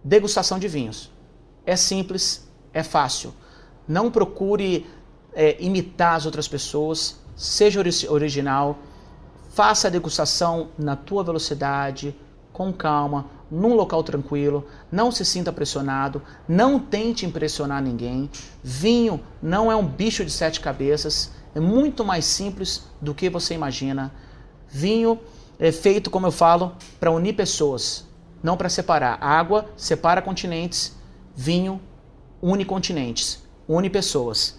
Degustação de vinhos. É simples, é fácil. Não procure imitar as outras pessoas, seja original, faça a degustação na tua velocidade, com calma, num local tranquilo, não se sinta pressionado, não tente impressionar ninguém. Vinho não é um bicho de 7 cabeças, é muito mais simples do que você imagina. Vinho é feito, como eu falo, para unir pessoas, não para separar. Água separa continentes, vinho une continentes, une pessoas.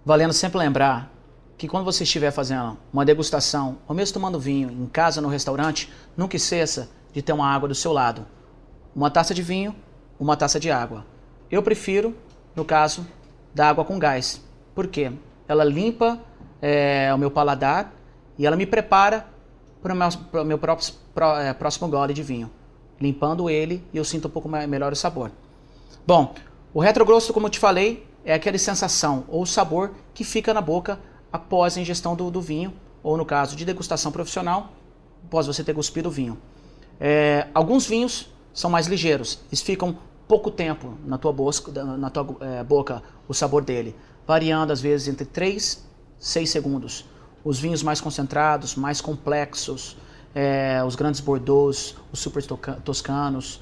Valendo sempre lembrar que quando você estiver fazendo uma degustação, ou mesmo tomando vinho em casa, no restaurante, nunca esqueça de ter uma água do seu lado. Uma taça de vinho, uma taça de água. Eu prefiro, no caso, da água com gás. Por quê? Ela limpa o meu paladar e ela me prepara para o meu próximo gole de vinho. Limpando ele, eu sinto um pouco melhor o sabor. Bom, o retrogusto, como eu te falei, é aquela sensação ou sabor que fica na boca após a ingestão do vinho, ou no caso de degustação profissional, após você ter cuspido o vinho. Alguns vinhos são mais ligeiros, eles ficam pouco tempo na tua boca o sabor dele, variando às vezes entre 3 e 6 segundos. Os vinhos mais concentrados, mais complexos, os grandes Bordeaux, os super toscanos,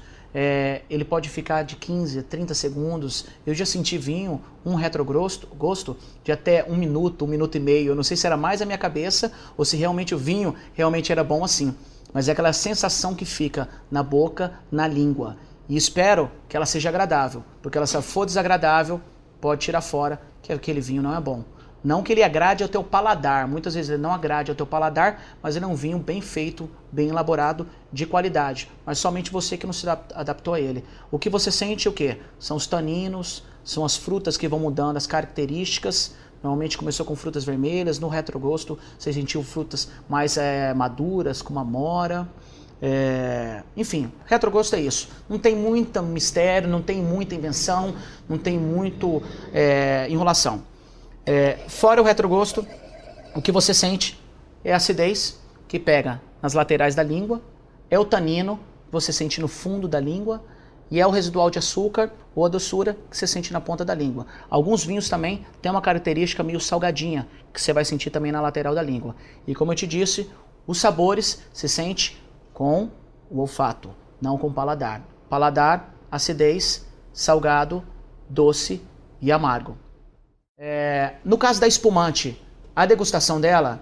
ele pode ficar de 15 a 30 segundos. Eu já senti vinho, um retrogosto de até 1 minuto, 1 minuto e meio. Eu não sei se era mais a minha cabeça ou se realmente o vinho realmente era bom assim. Mas é aquela sensação que fica na boca, na língua. E espero que ela seja agradável, porque se ela for desagradável, pode tirar fora que aquele vinho não é bom. Não que ele agrade ao teu paladar, muitas vezes ele não agrade ao teu paladar, mas ele é um vinho bem feito, bem elaborado, de qualidade. Mas somente você que não se adaptou a ele. O que você sente é o quê? São os taninos, são as frutas que vão mudando as características. Normalmente começou com frutas vermelhas, no retrogosto você sentiu frutas mais maduras, como amora. Enfim, retrogosto é isso. Não tem muito mistério, não tem muita invenção, não tem muito enrolação. Fora o retrogosto, o que você sente é a acidez que pega nas laterais da língua, é o tanino que você sente no fundo da língua e é o residual de açúcar ou a doçura que você sente na ponta da língua. Alguns vinhos também têm uma característica meio salgadinha que você vai sentir também na lateral da língua. E como eu te disse, os sabores se sente com o olfato, não com o paladar. Paladar, acidez, salgado, doce e amargo. No caso da espumante, a degustação dela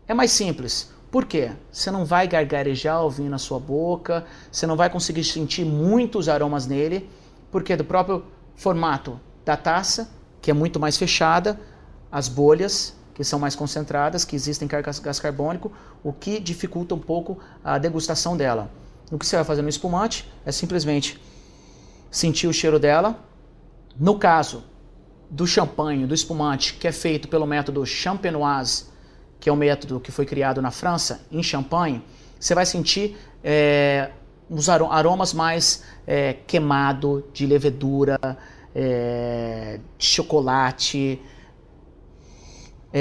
é mais simples. Por quê? Você não vai gargarejar o vinho na sua boca, você não vai conseguir sentir muitos aromas nele, porque do próprio formato da taça, que é muito mais fechada, as bolhas, que são mais concentradas, que existem gás carbônico, o que dificulta um pouco a degustação dela. O que você vai fazer no espumante é simplesmente sentir o cheiro dela. No caso do champanhe, do espumante, que é feito pelo método champenoise, que é um método que foi criado na França, em Champagne, você vai sentir os aromas mais queimado, de levedura, de chocolate,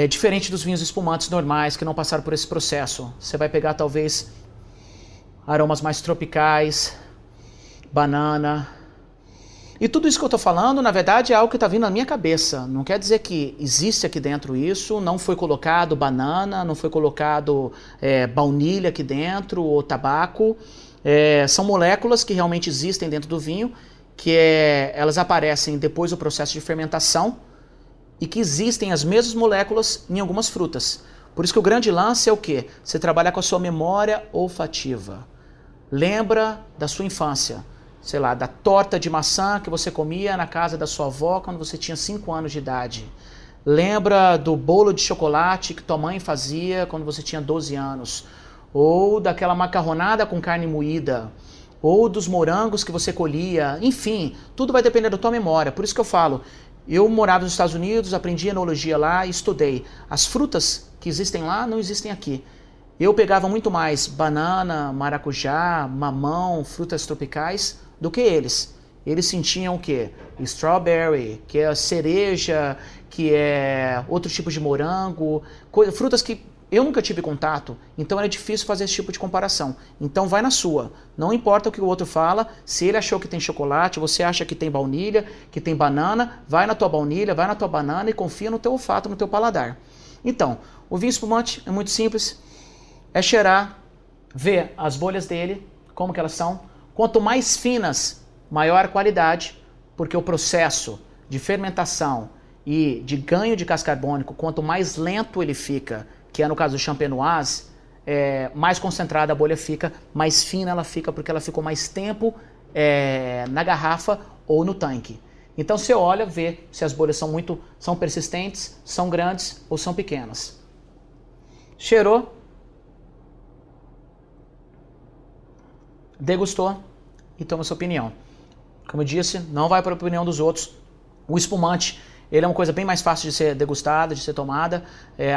diferente dos vinhos espumantes normais que não passaram por esse processo. Você vai pegar talvez aromas mais tropicais, banana. E tudo isso que eu estou falando, na verdade, é algo que está vindo na minha cabeça. Não quer dizer que existe aqui dentro isso, não foi colocado banana, não foi colocado baunilha aqui dentro, ou tabaco. São moléculas que realmente existem dentro do vinho, que elas aparecem depois do processo de fermentação e que existem as mesmas moléculas em algumas frutas. Por isso que o grande lance é o quê? Você trabalhar com a sua memória olfativa. Lembra da sua infância. Sei lá, da torta de maçã que você comia na casa da sua avó quando você tinha 5 anos de idade. Lembra do bolo de chocolate que tua mãe fazia quando você tinha 12 anos. Ou daquela macarronada com carne moída. Ou dos morangos que você colhia. Enfim, tudo vai depender da tua memória. Por isso que eu falo, eu morava nos Estados Unidos, aprendi enologia lá e estudei. As frutas que existem lá não existem aqui. Eu pegava muito mais banana, maracujá, mamão, frutas tropicais do que eles. Eles sentiam o quê? Strawberry, que é cereja, que é outro tipo de morango, frutas que Eu nunca tive contato, então é difícil fazer esse tipo de comparação. Então vai na sua. Não importa o que o outro fala, se ele achou que tem chocolate, você acha que tem baunilha, que tem banana, vai na tua baunilha, vai na tua banana e confia no teu olfato, no teu paladar. Então, o vinho espumante é muito simples, é cheirar, ver as bolhas dele, como que elas são. Quanto mais finas, maior a qualidade, porque o processo de fermentação e de ganho de gás carbônico, quanto mais lento ele fica, que é no caso do champenoise, mais concentrada a bolha fica, mais fina ela fica, porque ela ficou mais tempo na garrafa ou no tanque. Então você olha, vê se as bolhas são persistentes, são grandes ou são pequenas. Cheirou, degustou e toma sua opinião. Como eu disse, não vai para a opinião dos outros. O espumante, ele é uma coisa bem mais fácil de ser degustada, de ser tomada,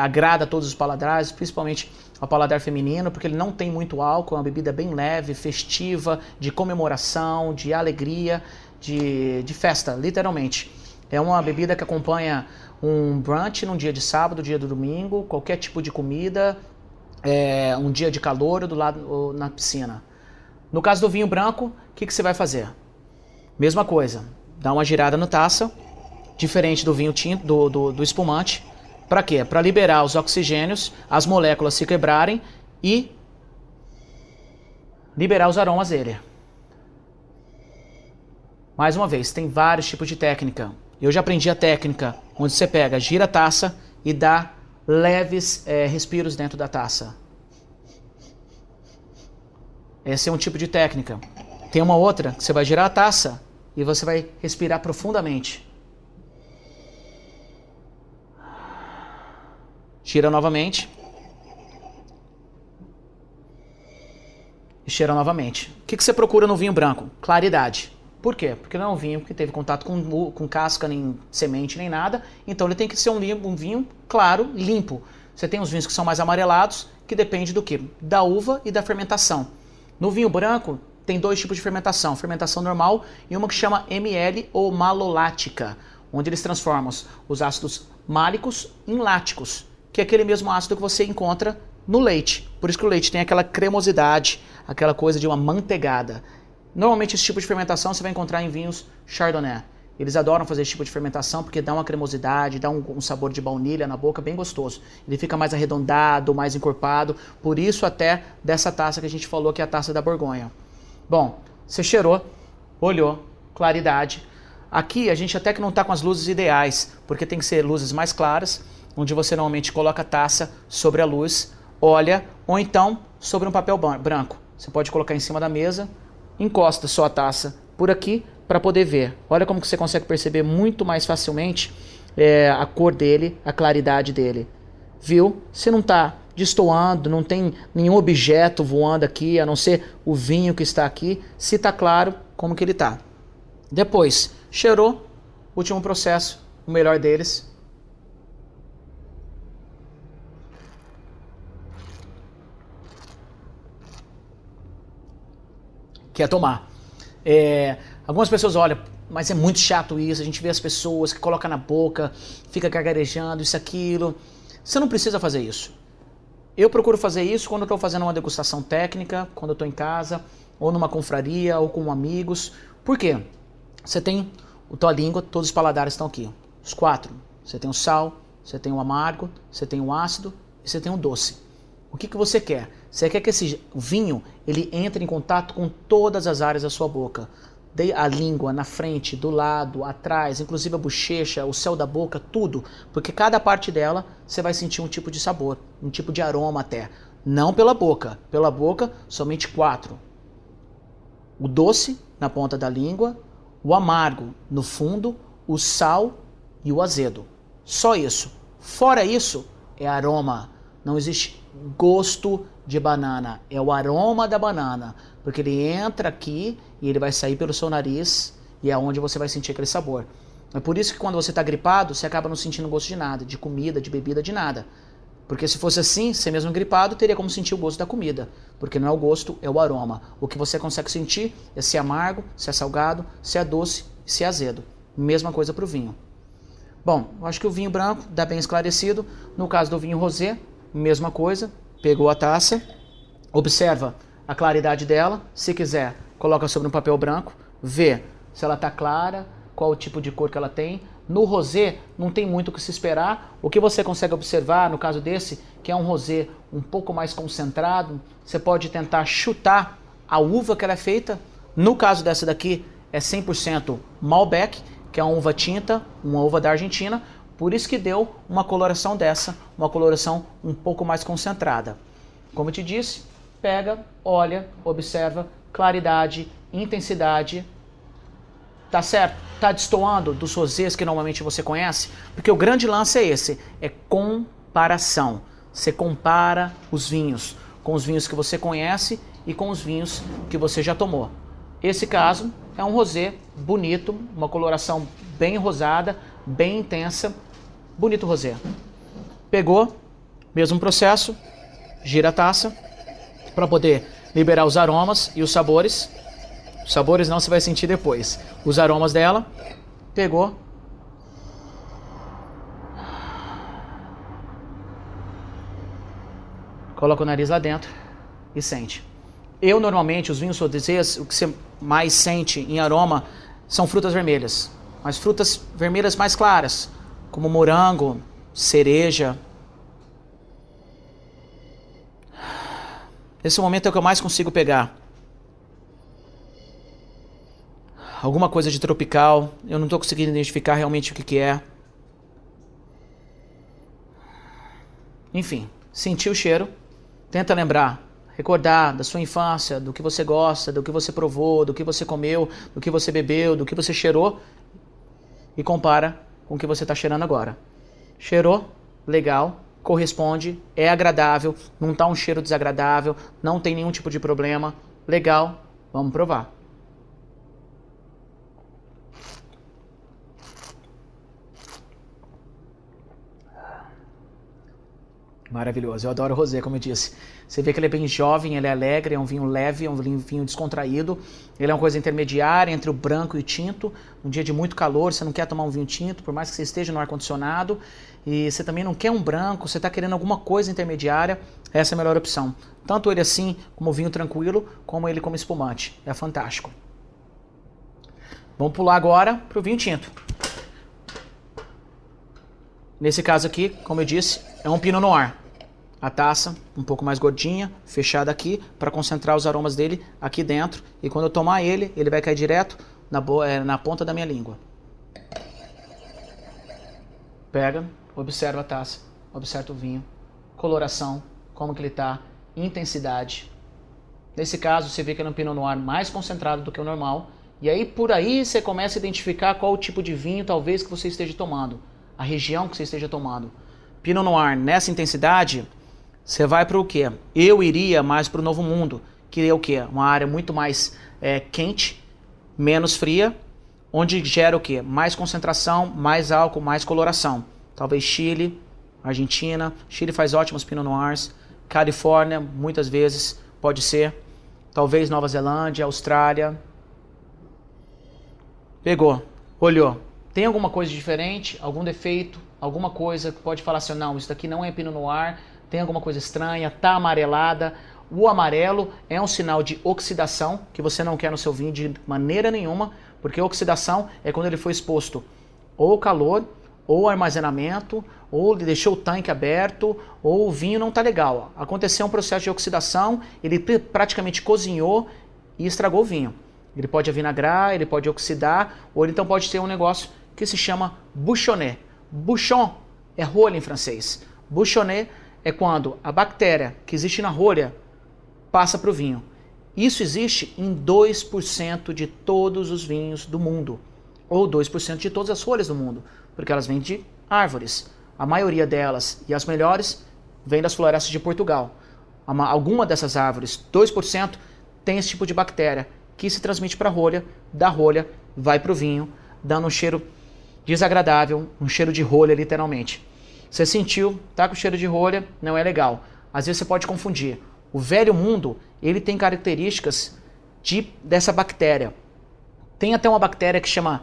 agrada a todos os paladares, principalmente ao paladar feminino, porque ele não tem muito álcool, é uma bebida bem leve, festiva, de comemoração, de alegria, de festa, literalmente. É uma bebida que acompanha um brunch num dia de sábado, dia do domingo, qualquer tipo de comida, um dia de calor ou do lado ou na piscina. No caso do vinho branco, o que você vai fazer? Mesma coisa, dá uma girada na taça, diferente do vinho tinto, do espumante. Para quê? Para liberar os oxigênios, as moléculas se quebrarem e liberar os aromas dele. Mais uma vez, tem vários tipos de técnica. Eu já aprendi a técnica onde você pega, gira a taça e dá leves respiros dentro da taça. Esse é um tipo de técnica. Tem uma outra que você vai girar a taça e você vai respirar profundamente. Gira novamente. E cheira novamente. O que você procura no vinho branco? Claridade. Por quê? Porque não é um vinho que teve contato com casca, nem semente, nem nada. Então ele tem que ser um vinho claro, limpo. Você tem os vinhos que são mais amarelados, que depende do quê? Da uva e da fermentação. No vinho branco, tem dois tipos de fermentação. Fermentação normal e uma que chama ML ou malolática, onde eles transformam os ácidos málicos em láticos, que é aquele mesmo ácido que você encontra no leite. Por isso que o leite tem aquela cremosidade, aquela coisa de uma manteigada. Normalmente esse tipo de fermentação você vai encontrar em vinhos Chardonnay. Eles adoram fazer esse tipo de fermentação porque dá uma cremosidade, dá um sabor de baunilha na boca bem gostoso. Ele fica mais arredondado, mais encorpado, por isso até dessa taça que a gente falou que é a taça da Borgonha. Bom, você cheirou, olhou, claridade. Aqui a gente até que não está com as luzes ideais, porque tem que ser luzes mais claras, onde você normalmente coloca a taça sobre a luz, olha, ou então sobre um papel branco. Você pode colocar em cima da mesa, encosta só a taça por aqui para poder ver. Olha como que você consegue perceber muito mais facilmente a cor dele, a claridade dele. Viu? Você não está destoando, não tem nenhum objeto voando aqui, a não ser o vinho que está aqui. Se está claro, como que ele está. Depois, cheirou, último processo, o melhor deles. Que é tomar. Algumas pessoas olham, mas é muito chato isso, a gente vê as pessoas que colocam na boca, fica gargarejando, isso, aquilo. Você não precisa fazer isso. Eu procuro fazer isso quando eu estou fazendo uma degustação técnica, quando eu estou em casa, ou numa confraria, ou com amigos. Por quê? Você tem a tua língua, todos os paladares estão aqui. Os 4. Você tem o sal, você tem o amargo, você tem o ácido e você tem o doce. O que você quer? Você quer que esse vinho ele entre em contato com todas as áreas da sua boca. A língua, na frente, do lado, atrás, inclusive a bochecha, o céu da boca, tudo. Porque cada parte dela você vai sentir um tipo de sabor, um tipo de aroma até. Não pela boca. Pela boca, somente 4. O doce na ponta da língua, o amargo no fundo, o sal e o azedo. Só isso. Fora isso, é aroma. Não existe gosto de banana, é o aroma da banana, porque ele entra aqui e ele vai sair pelo seu nariz e é onde você vai sentir aquele sabor. É por isso que quando você está gripado, você acaba não sentindo gosto de nada, de comida, de bebida, de nada. Porque se fosse assim, você mesmo gripado, teria como sentir o gosto da comida, porque não é o gosto, é o aroma. O que você consegue sentir é se é amargo, se é salgado, se é doce, se é azedo. Mesma coisa para o vinho. Bom, eu acho que o vinho branco dá bem esclarecido. No caso do vinho rosé, mesma coisa, pegou a taça, observa a claridade dela, se quiser, coloca sobre um papel branco, vê se ela está clara, qual o tipo de cor que ela tem. No rosé não tem muito o que se esperar. O que você consegue observar no caso desse, que é um rosé um pouco mais concentrado, você pode tentar chutar a uva que ela é feita. No caso dessa daqui é 100% Malbec, que é uma uva tinta, uma uva da Argentina, por isso que deu uma coloração dessa, uma coloração um pouco mais concentrada. Como eu te disse, pega, olha, observa, claridade, intensidade. Tá certo? Tá destoando dos rosés que normalmente você conhece? Porque o grande lance é esse, é comparação. Você compara os vinhos com os vinhos que você conhece e com os vinhos que você já tomou. Esse caso é um rosé bonito, uma coloração bem rosada, bem intensa, bonito rosé. Pegou, mesmo processo, gira a taça para poder liberar os aromas e os sabores. Os sabores não, você vai sentir depois. Os aromas dela, pegou. Coloca o nariz lá dentro e sente. Eu, normalmente, os vinhos rosés, o que você mais sente em aroma são frutas vermelhas. Mas frutas vermelhas mais claras, como morango, cereja. Esse momento é o que eu mais consigo pegar. Alguma coisa de tropical, eu não estou conseguindo identificar realmente o que é. Enfim, sentir o cheiro, tenta lembrar, recordar da sua infância, do que você gosta, do que você provou, do que você comeu, do que você bebeu, do que você cheirou e compara com o que você está cheirando agora. Cheirou? Legal, corresponde, é agradável, não está um cheiro desagradável, não tem nenhum tipo de problema. Legal, vamos provar. Maravilhoso, eu adoro o rosé, como eu disse. Você vê que ele é bem jovem, ele é alegre, é um vinho leve, é um vinho descontraído. Ele é uma coisa intermediária entre o branco e o tinto. Um dia de muito calor, você não quer tomar um vinho tinto, por mais que você esteja no ar-condicionado. E você também não quer um branco, você está querendo alguma coisa intermediária. Essa é a melhor opção. Tanto ele assim, como vinho tranquilo, como ele como espumante. É fantástico. Vamos pular agora para o vinho tinto. Nesse caso aqui, como eu disse, é um Pinot Noir. A taça um pouco mais gordinha, fechada aqui, para concentrar os aromas dele aqui dentro. E quando eu tomar ele, ele vai cair direto na ponta da minha língua. Pega, observa a taça, observa o vinho, coloração, como que ele está, intensidade. Nesse caso, você vê que ele é um Pinot Noir mais concentrado do que o normal. E aí, por aí, você começa a identificar qual o tipo de vinho, talvez, que você esteja tomando. A região que você esteja tomando. Pinot Noir nessa intensidade, você vai para o quê? Eu iria mais para o Novo Mundo, que é o quê? Uma área muito mais quente, menos fria, onde gera o quê? Mais concentração, mais álcool, mais coloração. Talvez Chile, Argentina. Chile faz ótimos Pinot Noirs. Califórnia, muitas vezes, pode ser. Talvez Nova Zelândia, Austrália. Pegou, olhou. Tem alguma coisa diferente, algum defeito, alguma coisa que pode falar assim, não, isso daqui não é Pinot Noir, tem alguma coisa estranha, tá amarelada. O amarelo é um sinal de oxidação, que você não quer no seu vinho de maneira nenhuma, porque oxidação é quando ele foi exposto ou calor, ou armazenamento, ou deixou o tanque aberto, ou o vinho não tá legal. Aconteceu um processo de oxidação, ele praticamente cozinhou e estragou o vinho. Ele pode avinagrar, ele pode oxidar, ou ele então pode ter um negócio que se chama bouchonnet. Bouchon é rolha em francês. Bouchonnet é quando a bactéria que existe na rolha passa para o vinho. Isso existe em 2% de todos os vinhos do mundo, ou 2% de todas as folhas do mundo, porque elas vêm de árvores. A maioria delas, e as melhores, vêm das florestas de Portugal. Alguma dessas árvores, 2%, tem esse tipo de bactéria, que se transmite para a rolha, da rolha vai para o vinho, dando um cheiro desagradável, um cheiro de rolha literalmente. Você sentiu, tá com cheiro de rolha, não é legal. Às vezes você pode confundir. O velho mundo, ele tem características dessa bactéria. Tem até uma bactéria que chama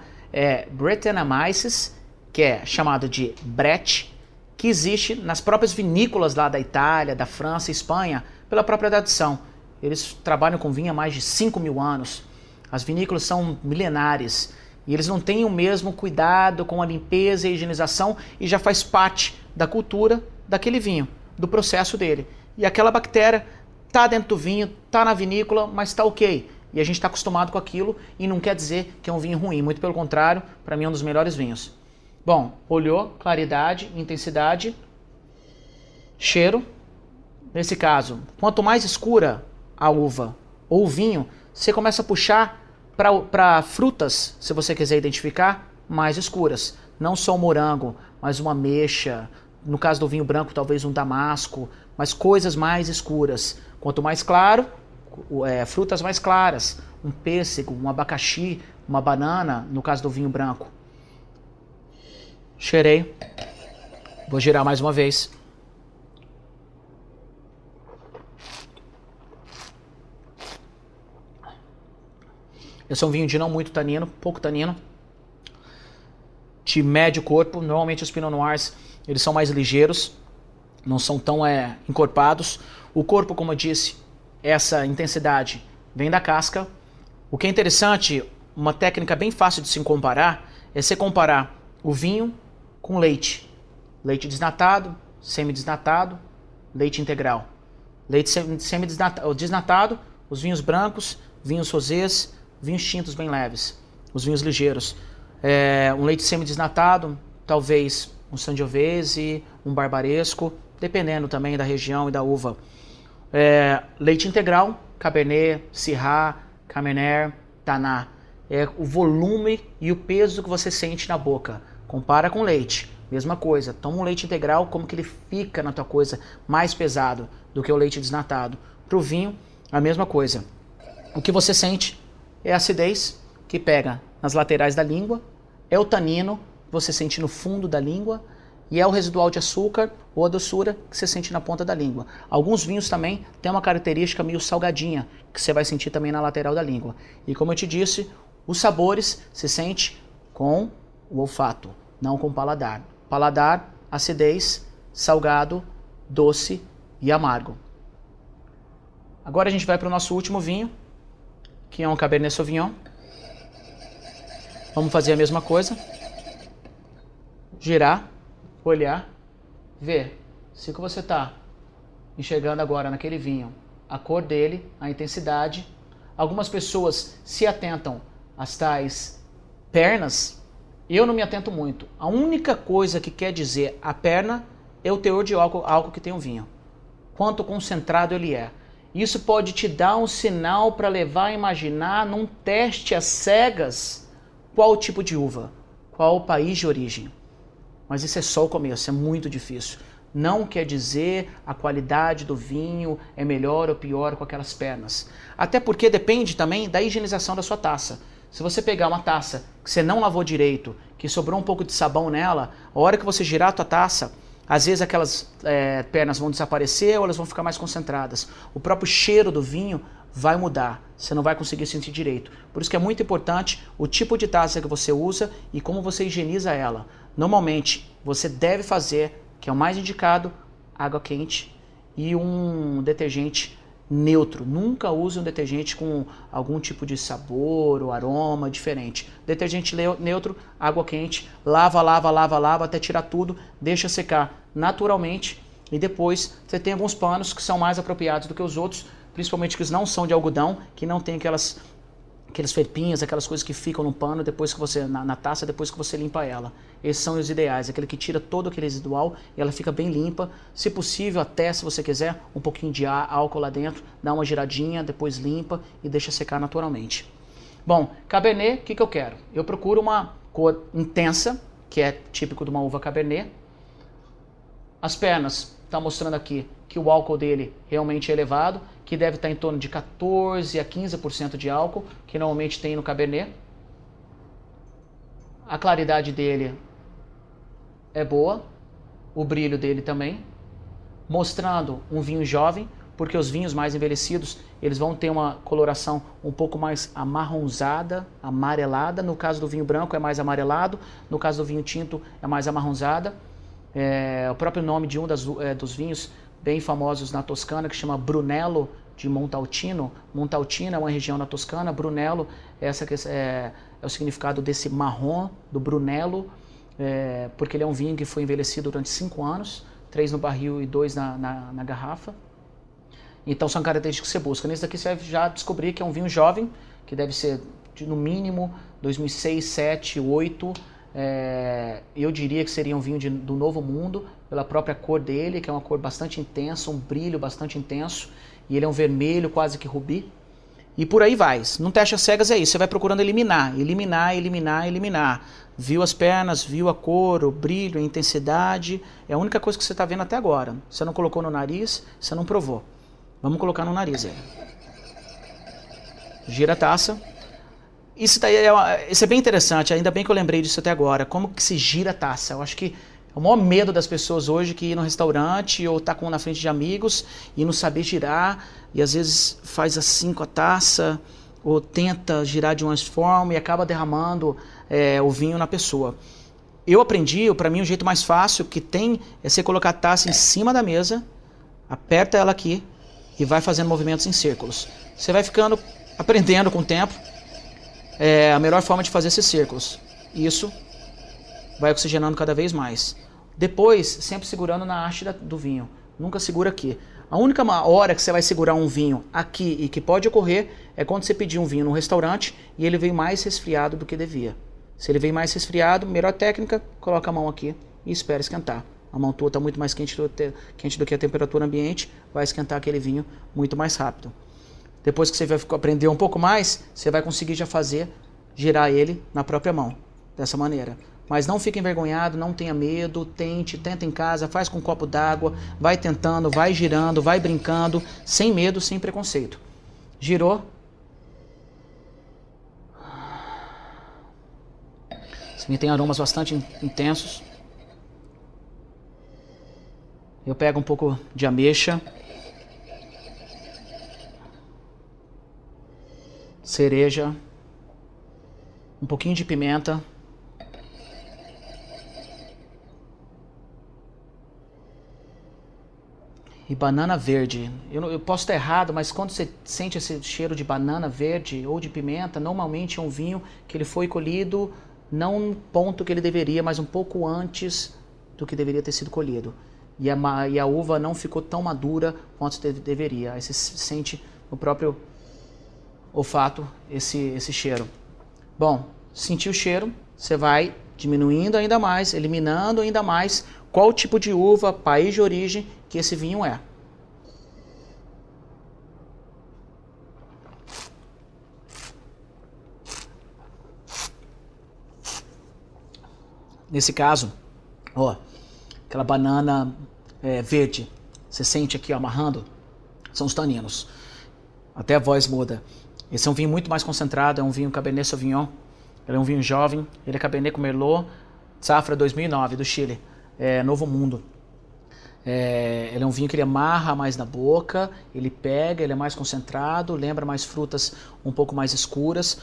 Brettanomyces, que é chamado de Brett, que existe nas próprias vinícolas lá da Itália, da França e Espanha, pela própria tradição. Eles trabalham com vinho há mais de 5.000 anos. As vinícolas são milenares e eles não têm o mesmo cuidado com a limpeza e a higienização e já faz parte da cultura daquele vinho, do processo dele. E aquela bactéria está dentro do vinho, está na vinícola, mas está ok. E a gente está acostumado com aquilo e não quer dizer que é um vinho ruim, muito pelo contrário, para mim é um dos melhores vinhos. Bom, olhou, claridade, intensidade, cheiro. Nesse caso, quanto mais escura a uva ou o vinho, você começa a puxar para frutas, se você quiser identificar, mais escuras. Não só o morango, mas uma ameixa, no caso do vinho branco, talvez um damasco, mas coisas mais escuras. Quanto mais claro, frutas mais claras, um pêssego, um abacaxi, uma banana, no caso do vinho branco. Cheirei. Vou girar mais uma vez. Esse é um vinho de não muito tanino, pouco tanino, de médio corpo. Normalmente os Pinot Noirs, eles são mais ligeiros, não são tão encorpados. O corpo, como eu disse, essa intensidade vem da casca. O que é interessante, uma técnica bem fácil de se comparar, é você comparar o vinho com leite. Leite desnatado, semi-desnatado, leite integral. Leite semi-desnatado, os vinhos brancos, vinhos rosés, vinhos tintos bem leves, os vinhos ligeiros. Um leite semi-desnatado, talvez um Sangiovese, um Barbaresco, dependendo também da região e da uva. Leite integral, Cabernet, Syrah, Carmener, Tannat. É o volume e o peso que você sente na boca. Compara com leite, mesma coisa. Toma um leite integral, como que ele fica na tua coisa mais pesado do que o leite desnatado. Para o vinho, a mesma coisa. O que você sente é a acidez, que pega nas laterais da língua, é o tanino, que você sente no fundo da língua, e é o residual de açúcar ou a doçura que você sente na ponta da língua. Alguns vinhos também têm uma característica meio salgadinha, que você vai sentir também na lateral da língua. E como eu te disse, os sabores se sente com o olfato, não com o paladar. Paladar, acidez, salgado, doce e amargo. Agora a gente vai para o nosso último vinho, que é um Cabernet Sauvignon. Vamos fazer a mesma coisa. Girar, olhar, ver se que você está enxergando agora naquele vinho, a cor dele, a intensidade. Algumas pessoas se atentam às tais pernas. Eu não me atento muito. A única coisa que quer dizer a perna é o teor de álcool que tem o vinho. Quanto concentrado ele é. Isso pode te dar um sinal para levar a imaginar num teste às cegas qual o tipo de uva, qual o país de origem. Mas isso é só o começo, é muito difícil. Não quer dizer a qualidade do vinho é melhor ou pior com aquelas pernas. Até porque depende também da higienização da sua taça. Se você pegar uma taça que você não lavou direito, que sobrou um pouco de sabão nela, a hora que você girar a tua taça, às vezes aquelas pernas vão desaparecer ou elas vão ficar mais concentradas. O próprio cheiro do vinho vai mudar, você não vai conseguir sentir direito. Por isso que é muito importante o tipo de taça que você usa e como você higieniza ela. Normalmente, você deve fazer, que é o mais indicado, água quente e um detergente neutro. Nunca use um detergente com algum tipo de sabor ou aroma diferente. Detergente neutro, água quente, lava até tirar tudo, deixa secar naturalmente e depois você tem alguns panos que são mais apropriados do que os outros, principalmente que não são de algodão, que não tem aquelas felpinhas, aquelas coisas que ficam no pano depois que você na taça, depois que você limpa ela. Esses são os ideais, aquele que tira todo aquele residual e ela fica bem limpa. Se possível, até se você quiser, um pouquinho de álcool lá dentro, dá uma giradinha, depois limpa e deixa secar naturalmente. Bom, Cabernet, o que eu quero? Eu procuro uma cor intensa, que é típico de uma uva Cabernet. As pernas, está mostrando aqui que o álcool dele realmente é elevado, que deve estar em torno de 14 a 15% de álcool, que normalmente tem no Cabernet. A claridade dele é boa, o brilho dele também, mostrando um vinho jovem, porque os vinhos mais envelhecidos, eles vão ter uma coloração um pouco mais amarronzada, amarelada. No caso do vinho branco é mais amarelado, no caso do vinho tinto é mais amarronzada. O próprio nome de um dos vinhos bem famosos na Toscana, que chama Brunello de Montalcino. Montalcino é uma região na Toscana, Brunello é o significado desse marrom, do Brunello, porque ele é um vinho que foi envelhecido durante 5 anos, 3 no barril e 2 na garrafa. Então são características que você busca. Nesse daqui você vai já descobrir que é um vinho jovem, que deve ser no mínimo 2006, 2007, 2008. Eu diria que seria um vinho do Novo Mundo, pela própria cor dele, que é uma cor bastante intensa, um brilho bastante intenso, e ele é um vermelho quase que rubi. E por aí vai. Num teste às cegas é isso, você vai procurando eliminar. Viu as pernas, viu a cor, o brilho, a intensidade, é a única coisa que você está vendo até agora. Você não colocou no nariz, você não provou. Vamos colocar no nariz aí. Gira a taça. Isso é bem interessante, ainda bem que eu lembrei disso até agora. Como que se gira a taça? Eu acho que é o maior medo das pessoas hoje que ir no restaurante ou tá na frente de amigos e não saber girar. E às vezes faz assim com a taça ou tenta girar de uma forma e acaba derramando o vinho na pessoa. Eu aprendi, para mim o jeito mais fácil que tem é você colocar a taça em cima da mesa, aperta ela aqui e vai fazendo movimentos em círculos. Você vai ficando aprendendo com o tempo a melhor forma de fazer esses círculos. Isso vai oxigenando cada vez mais. Depois, sempre segurando na haste do vinho. Nunca segura aqui. A única hora que você vai segurar um vinho aqui e que pode ocorrer é quando você pedir um vinho num restaurante e ele veio mais resfriado do que devia. Se ele veio mais resfriado, melhor técnica, coloca a mão aqui e espera esquentar. A mão tua está muito mais quente do que a temperatura ambiente, vai esquentar aquele vinho muito mais rápido. Depois que você vai aprender um pouco mais, você vai conseguir já girar ele na própria mão, dessa maneira. Mas não fique envergonhado, não tenha medo, tenta em casa, faz com um copo d'água, vai tentando, vai girando, vai brincando, sem medo, sem preconceito. Girou. Esse vinho tem aromas bastante intensos. Eu pego um pouco de ameixa, cereja, um pouquinho de pimenta, e banana verde. Eu posso estar errado, mas quando você sente esse cheiro de banana verde ou de pimenta, normalmente é um vinho que ele foi colhido não no ponto que ele deveria, mas um pouco antes do que deveria ter sido colhido. E a uva não ficou tão madura quanto deveria. Aí você sente no próprio olfato esse cheiro. Bom, sentiu o cheiro, você vai diminuindo ainda mais, eliminando ainda mais qual tipo de uva, país de origem que esse vinho é. Nesse caso, ó, aquela banana verde, você sente aqui ó, amarrando, são os taninos. Até a voz muda. Esse é um vinho muito mais concentrado, é um vinho Cabernet Sauvignon. Ele é um vinho jovem, ele é Cabernet com Merlot, safra 2009 do Chile, Novo Mundo. Ele é um vinho que ele amarra mais na boca, ele pega, ele é mais concentrado, lembra mais frutas um pouco mais escuras.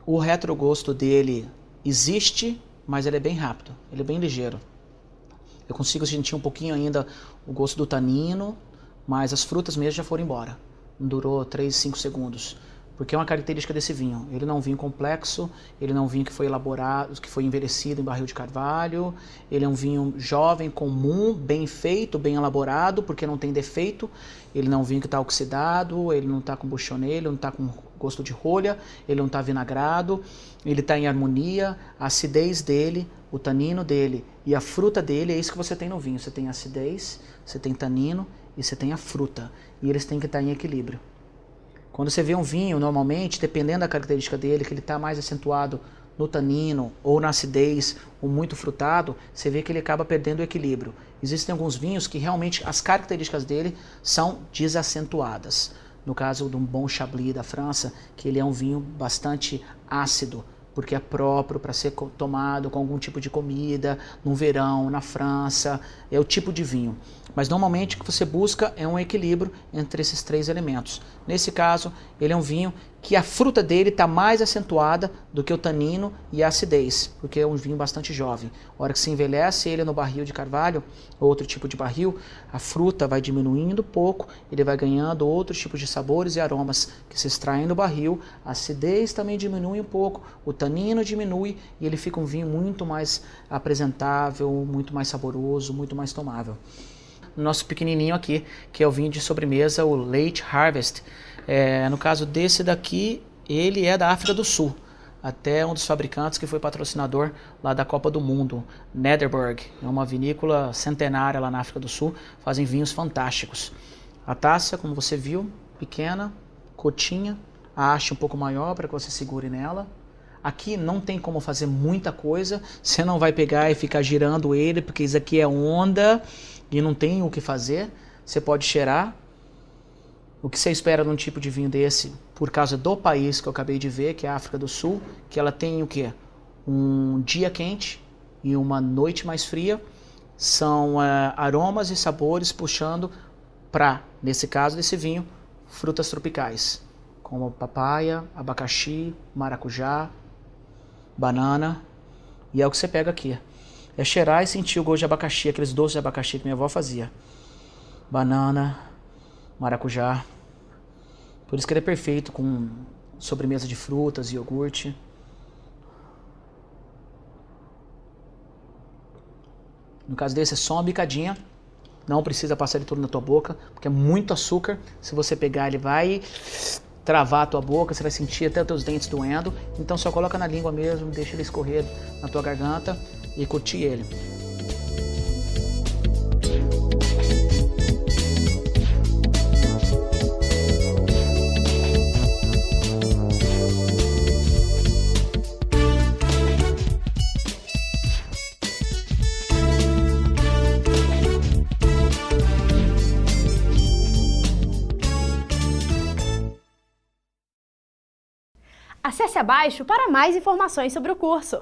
O retrogosto dele existe, mas ele é bem rápido, ele é bem ligeiro. Eu consigo sentir um pouquinho ainda o gosto do tanino, mas as frutas mesmo já foram embora. Não durou 3, 5 segundos. Porque é uma característica desse vinho. Ele não é um vinho complexo, ele não é um vinho que foi elaborado, que foi envelhecido em barril de carvalho. Ele é um vinho jovem, comum, bem feito, bem elaborado, porque não tem defeito. Ele não é um vinho que está oxidado, ele não está com buchonê, ele não está com gosto de rolha, ele não está vinagrado, ele está em harmonia. A acidez dele, o tanino dele e a fruta dele, é isso que você tem no vinho. Você tem acidez, você tem tanino e você tem a fruta. E eles têm que estar em equilíbrio. Quando você vê um vinho, normalmente, dependendo da característica dele, que ele está mais acentuado no tanino ou na acidez, ou muito frutado, você vê que ele acaba perdendo o equilíbrio. Existem alguns vinhos que realmente as características dele são desacentuadas. No caso de um bom Chablis da França, que ele é um vinho bastante ácido, porque é próprio para ser tomado com algum tipo de comida, no verão, na França, é o tipo de vinho. Mas normalmente o que você busca é um equilíbrio entre esses 3 elementos. Nesse caso, ele é um vinho que a fruta dele está mais acentuada do que o tanino e a acidez, porque é um vinho bastante jovem. A hora que se envelhece ele no barril de carvalho, ou outro tipo de barril, a fruta vai diminuindo um pouco, ele vai ganhando outros tipos de sabores e aromas que se extraem no barril, a acidez também diminui um pouco, o tanino diminui e ele fica um vinho muito mais apresentável, muito mais saboroso, muito mais tomável. Nosso pequenininho aqui, que é o vinho de sobremesa, o Late Harvest. No caso desse daqui, ele é da África do Sul, até um dos fabricantes que foi patrocinador lá da Copa do Mundo, Nederburg, é uma vinícola centenária lá na África do Sul, fazem vinhos fantásticos. A taça, como você viu, pequena, cotinha, a haste um pouco maior para que você segure nela. Aqui não tem como fazer muita coisa, você não vai pegar e ficar girando ele, porque isso aqui é onda e não tem o que fazer. Você pode cheirar. O que você espera num tipo de vinho desse, por causa do país que eu acabei de ver, que é a África do Sul, que ela tem o quê? Um dia quente e uma noite mais fria. São aromas e sabores puxando para, nesse caso desse vinho, frutas tropicais, como papaya, abacaxi, maracujá, banana. E é o que você pega aqui. É cheirar e sentir o gosto de abacaxi, aqueles doces de abacaxi que minha avó fazia. Banana, maracujá. Por isso que ele é perfeito com sobremesa de frutas, iogurte. No caso desse é só uma bicadinha. Não precisa passar ele tudo na tua boca, porque é muito açúcar. Se você pegar, ele vai travar a tua boca, você vai sentir até os teus dentes doendo. Então só coloca na língua mesmo, deixa ele escorrer na tua garganta e curtir ele. Acesse abaixo para mais informações sobre o curso.